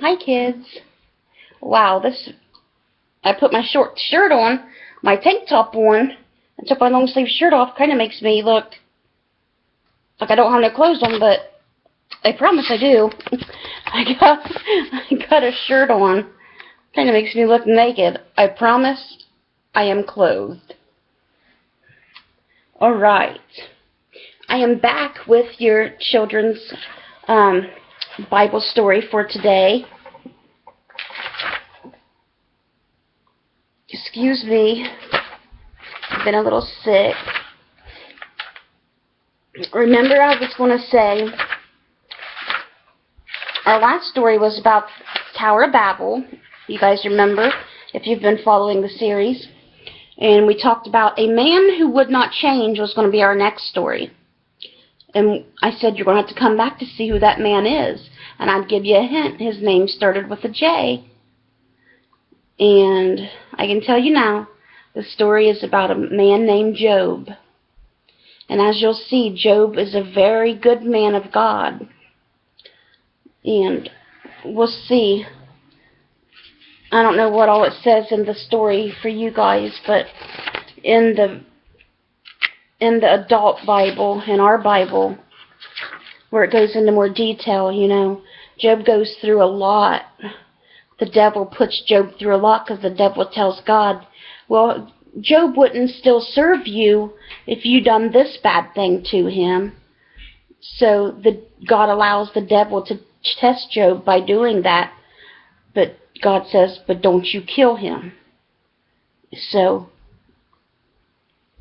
Hi, kids. Wow, I put my short shirt on, my tank top on, and took my long sleeve shirt off. Kind of makes me look like I don't have no clothes on, but I promise I do. I got a shirt on. Kind of makes me look naked. I promise I am clothed. Alright. I am back with your children's Bible story for today. Excuse me. I've been a little sick. Remember, I was going to say, our last story was about Tower of Babel. You guys remember, if you've been following the series. And we talked about a man who would not change was going to be our next story. And I said, you're going to have to come back to see who that man is. And I'd give you a hint. His name started with a J. And I can tell you now, the story is about a man named Job. And as you'll see, Job is a very good man of God. And we'll see. I don't know what all it says in the story for you guys, but in the adult Bible, in our Bible, where it goes into more detail, you know, Job goes through a lot. The devil puts Job through a lot because the devil tells God, well, Job wouldn't still serve you if you done this bad thing to him. So God allows the devil to test Job by doing that. But God says, but don't you kill him. So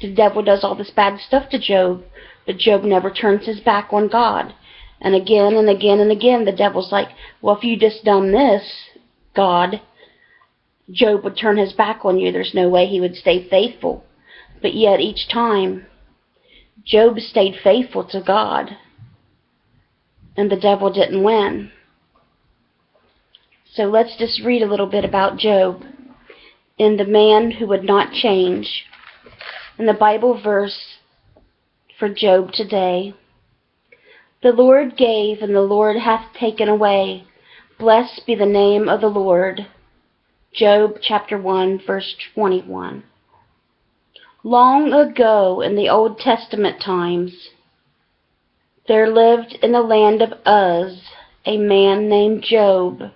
the devil does all this bad stuff to Job, but Job never turns his back on God. And again and again and again, the devil's like, well, if you just done this, God, Job would turn his back on you. There's no way he would stay faithful. But yet each time, Job stayed faithful to God. And the devil didn't win. So let's just read a little bit about Job in the man who would not change. In the Bible verse for Job today, the Lord gave and the Lord hath taken away. Blessed be the name of the Lord. Job chapter 1 verse 21. Long ago in the Old Testament times, there lived in the land of Uz a man named Job.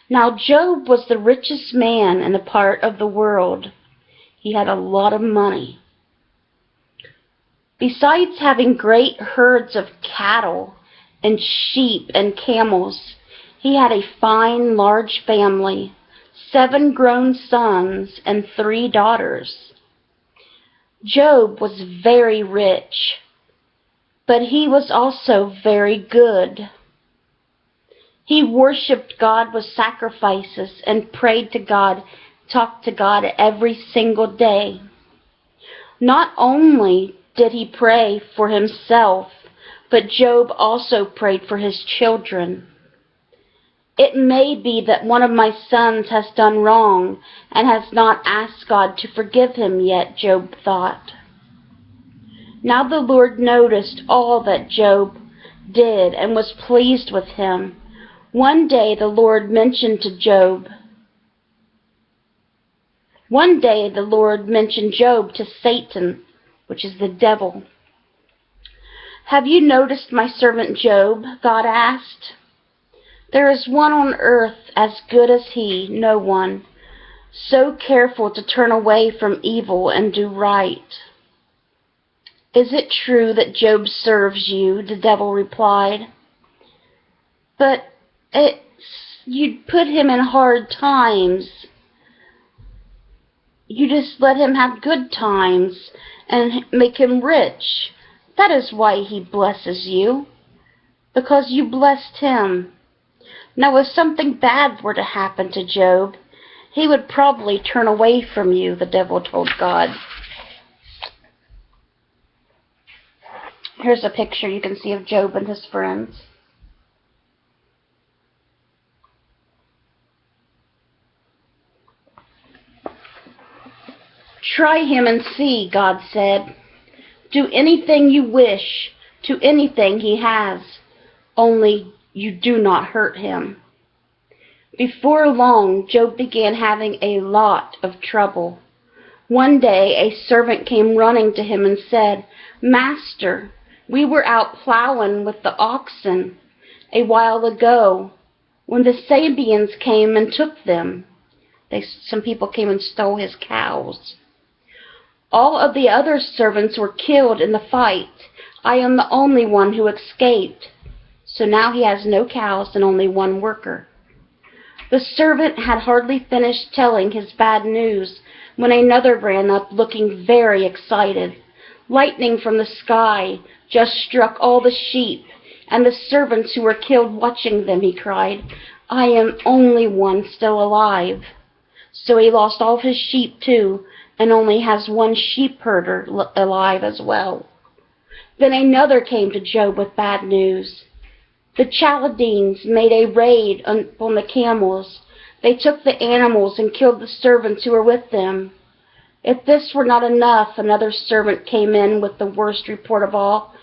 Now Job was the richest man in a part of the world. He had a lot of money. Besides having great herds of cattle and sheep and camels, he had a fine large family, 7 grown sons and 3 daughters. Job was very rich, but he was also very good. He worshipped God with sacrifices and prayed to God, talked to God every single day. Not only did he pray for himself, but Job also prayed for his children. It may be that one of my sons has done wrong and has not asked God to forgive him yet, Job thought. Now the Lord noticed all that Job did and was pleased with him. One day the Lord mentioned Job to Satan, which is the devil. Have you noticed my servant Job? God asked. There is one on earth as good as he, no one, so careful to turn away from evil and do right. Is it true that Job serves you? The devil replied. But you'd put him in hard times. You just let him have good times and make him rich. That is why he blesses you, because you blessed him. Now, if something bad were to happen to Job, he would probably turn away from you, the devil told God. Here's a picture you can see of Job and his friends. Try him and see, God said. Do anything you wish to anything he has, only you do not hurt him. Before long, Job began having a lot of trouble. One day a servant came running to him and said, "Master, we were out plowing with the oxen a while ago when the Sabeans came and took them." Some people came and stole his cows. "All of the other servants were killed in the fight. I am the only one who escaped." So now he has no cows and only one worker. The servant had hardly finished telling his bad news when another ran up looking very excited. Lightning from the sky just struck all the sheep and the servants who were killed watching them, he cried. "I am only one still alive." So he lost all his sheep too, and only has one sheep herder alive as well. Then another came to Job with bad news. The Chaldeans made a raid on the camels. They took the animals and killed the servants who were with them. If this were not enough, another servant came in with the worst report of all.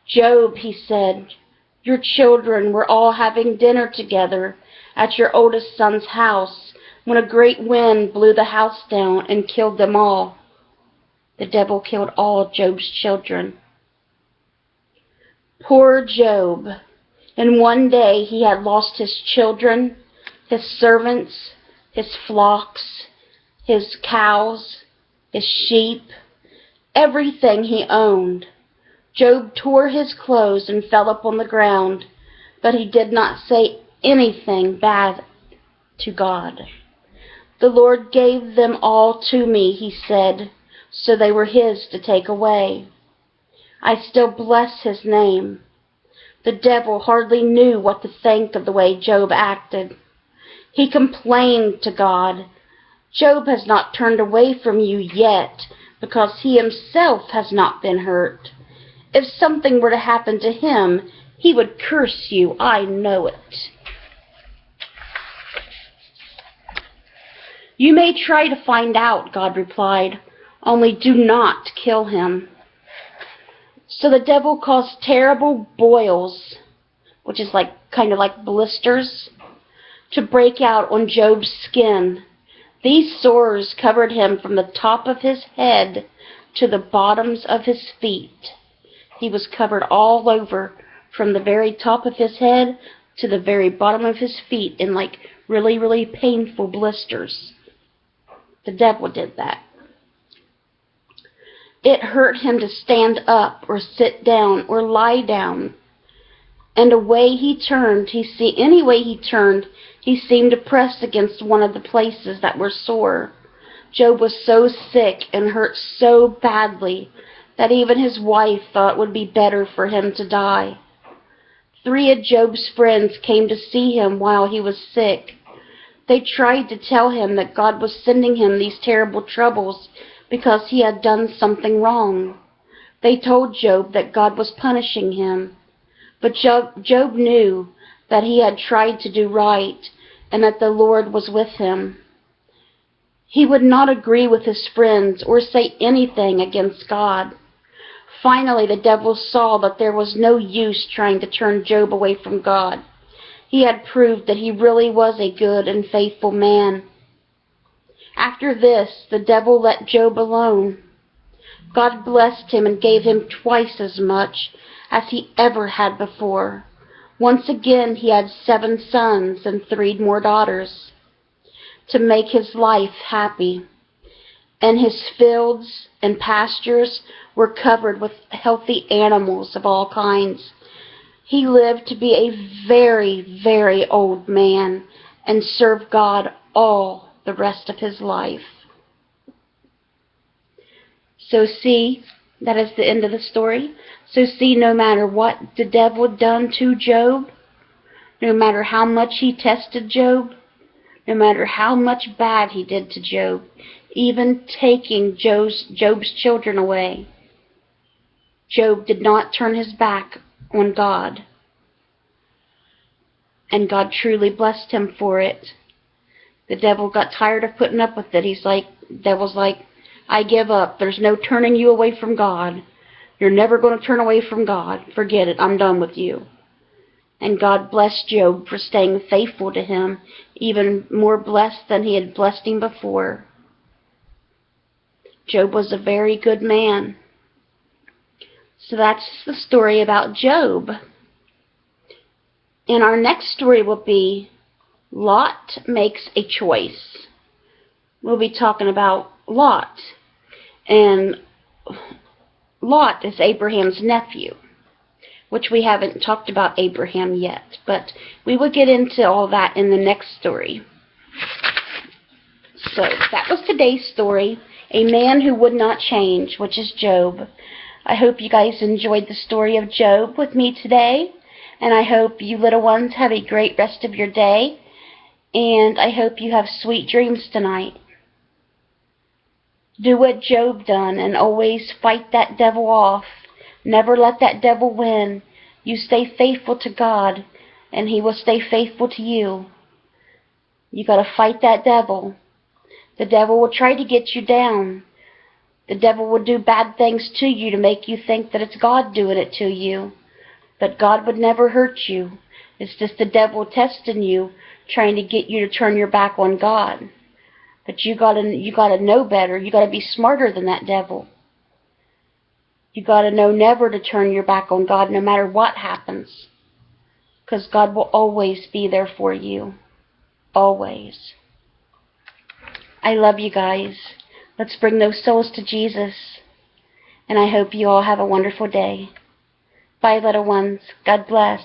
"Job," he said, "your children were all having dinner together at your oldest son's house when a great wind blew the house down and killed them all." The devil killed all Job's children. Poor Job. In one day he had lost his children, his servants, his flocks, his cows, his sheep, everything he owned. Job tore his clothes and fell upon the ground, but he did not say anything bad to God. "The Lord gave them all to me," he said, "so they were his to take away. I still bless his name." The devil hardly knew what to think of the way Job acted. He complained to God, "Job has not turned away from you yet, because he himself has not been hurt. If something were to happen to him, he would curse you, I know it." "You may try to find out," God replied, "only do not kill him." So the devil caused terrible boils, which is kind of like blisters, to break out on Job's skin. These sores covered him from the top of his head to the bottoms of his feet. He was covered all over from the very top of his head to the very bottom of his feet in really, really painful blisters. The devil did that. It hurt him to stand up or sit down or lie down. And any way he turned, he seemed to press against one of the places that were sore. Job was so sick and hurt so badly that even his wife thought it would be better for him to die. 3 of Job's friends came to see him while he was sick. They tried to tell him that God was sending him these terrible troubles because he had done something wrong. They told Job that God was punishing him. But Job knew that he had tried to do right and that the Lord was with him. He would not agree with his friends or say anything against God. Finally, the devil saw that there was no use trying to turn Job away from God. He had proved that he really was a good and faithful man. After this, the devil let Job alone. God blessed him and gave him twice as much as he ever had before. Once again, he had 7 sons and 3 more daughters to make his life happy. And his fields and pastures were covered with healthy animals of all kinds. He lived to be a very, very old man and served God all the rest of his life. So see, that is the end of the story. So see, no matter what the devil done to Job, no matter how much he tested Job, no matter how much bad he did to Job, even taking Job's children away, Job did not turn his back on God. And God truly blessed him for it. The devil got tired of putting up with it. Devil's like, "I give up. There's no turning you away from God. You're never going to turn away from God. Forget it. I'm done with you." And God blessed Job for staying faithful to him, even more blessed than he had blessed him before. Job was a very good man. So that's the story about Job. And our next story will be Lot makes a choice. We'll be talking about Lot. And Lot is Abraham's nephew, which we haven't talked about Abraham yet, but we will get into all that in the next story. So that was today's story, A Man Who Would Not Change, which is Job. I hope you guys enjoyed the story of Job with me today, and I hope you little ones have a great rest of your day, and I hope you have sweet dreams tonight. Do what Job done and always fight that devil off. Never let that devil win. You stay faithful to God, and he will stay faithful to you. You got to fight that devil. The devil will try to get you down. The devil will do bad things to you to make you think that it's God doing it to you. But God would never hurt you. It's just the devil testing you, trying to get you to turn your back on God. But you gotta know better. You gotta be smarter than that devil. You gotta know never to turn your back on God no matter what happens. Because God will always be there for you. Always. I love you guys. Let's bring those souls to Jesus. And I hope you all have a wonderful day. Bye, little ones. God bless.